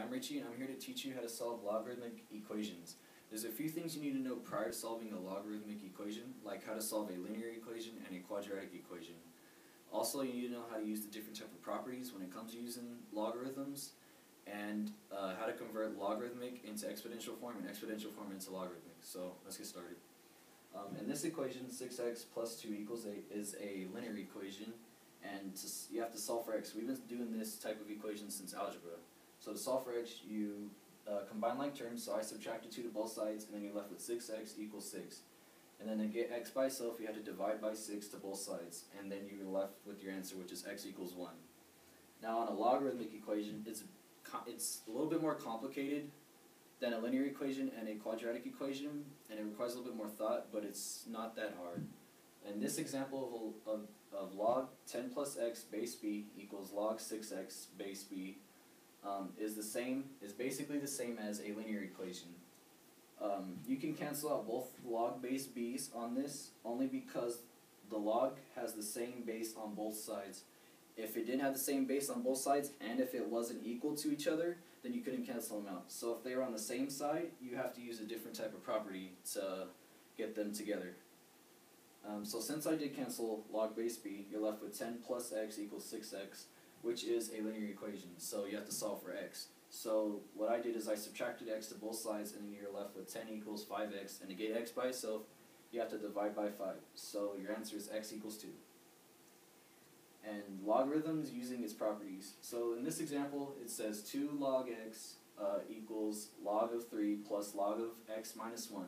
I'm Richie, and I'm here to teach you how to solve logarithmic equations. There's a few things you need to know prior to solving a logarithmic equation, like how to solve a linear equation and a quadratic equation. Also, you need to know how to use the different type of properties when it comes to using logarithms, and how to convert logarithmic into exponential form and exponential form into logarithmic. So let's get started. In this equation, 6x plus 2 equals 8 is a linear equation, and you have to solve for x. We've been doing this type of equation since algebra. So to solve for x, you combine like terms, so I subtracted 2 to both sides, and then you're left with 6x equals 6. And then to get x by itself, you had to divide by 6 to both sides, and then you're left with your answer, which is x equals 1. Now on a logarithmic equation, it's a little bit more complicated than a linear equation and a quadratic equation, and it requires a little bit more thought, but it's not that hard. In this example of log 10 plus x base b equals log 6x base b is basically the same as a linear equation. You can cancel out both log base b's on this only because the log has the same base on both sides. If it didn't have the same base on both sides, and if it wasn't equal to each other, then you couldn't cancel them out. So if they were on the same side, you have to use a different type of property to get them together. So since I did cancel log base b, you're left with 10 plus x equals 6x, which is a linear equation, so you have to solve for x. So what I did is I subtracted x to both sides, and then you're left with 10 equals 5x, and to get x by itself, you have to divide by 5. So your answer is x equals 2. And logarithms using its properties. So in this example, it says 2 log x equals log of 3 plus log of x minus 1.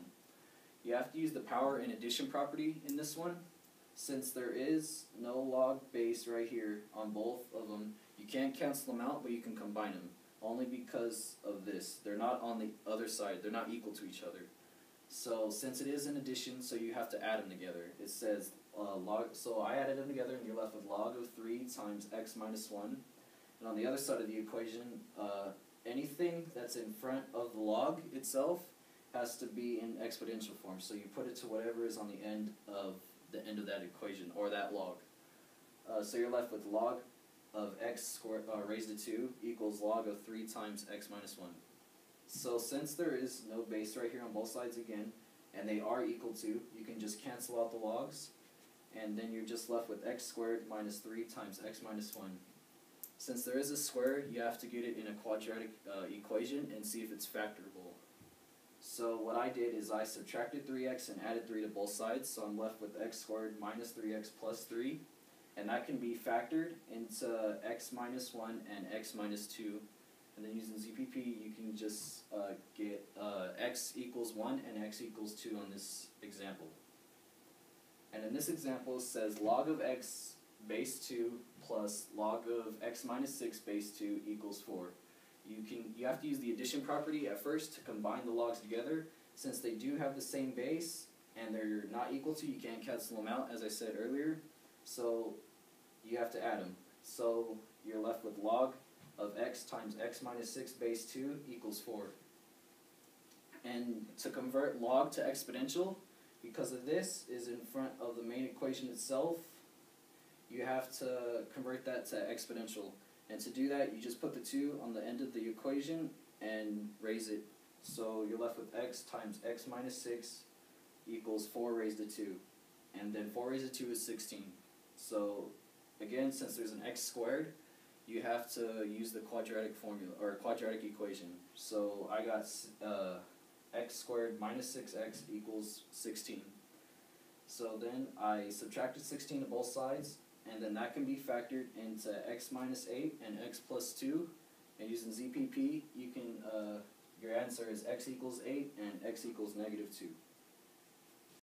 You have to use the power and addition property in this one. Since there is no log base right here on both of them, you can't cancel them out, but you can combine them. Only because of this. They're not on the other side. They're not equal to each other. So since it is an addition, so you have to add them together. It says so I added them together, and you're left with log of 3 times x minus 1. And on the other side of the equation, anything that's in front of the log itself has to be in exponential form. So you put it to whatever is on the end of that equation, or that log. So you're left with log of x squared raised to 2 equals log of 3 times x minus 1. So since there is no base right here on both sides again, and they are equal to, you can just cancel out the logs, and then you're just left with x squared minus 3 times x minus 1. Since there is a square, you have to get it in a quadratic equation and see if it's factorable. So what I did is I subtracted 3x and added 3 to both sides, so I'm left with x squared minus 3x plus 3, and that can be factored into x minus 1 and x minus 2. And then using ZPP, you can just get x equals 1 and x equals 2 on this example. And in this example, it says log of x base 2 plus log of x minus 6 base 2 equals 4. You have to use the addition property at first to combine the logs together. Since they do have the same base and they're not equal to, you can't cancel them out, as I said earlier. So you have to add them. So you're left with log of x times x minus 6 base 2 equals 4. And to convert log to exponential, because of this is in front of the main equation itself, you have to convert that to exponential. And to do that, you just put the 2 on the end of the equation and raise it. So you're left with x times x minus 6 equals 4 raised to 2. And then 4 raised to 2 is 16. So again, since there's an x squared, you have to use the quadratic formula, or quadratic equation. So I got x squared minus 6x equals 16. So then I subtracted 16 to both sides, and then that can be factored into x minus 8 and x plus 2. And using ZPP, you can your answer is x equals 8 and x equals negative 2.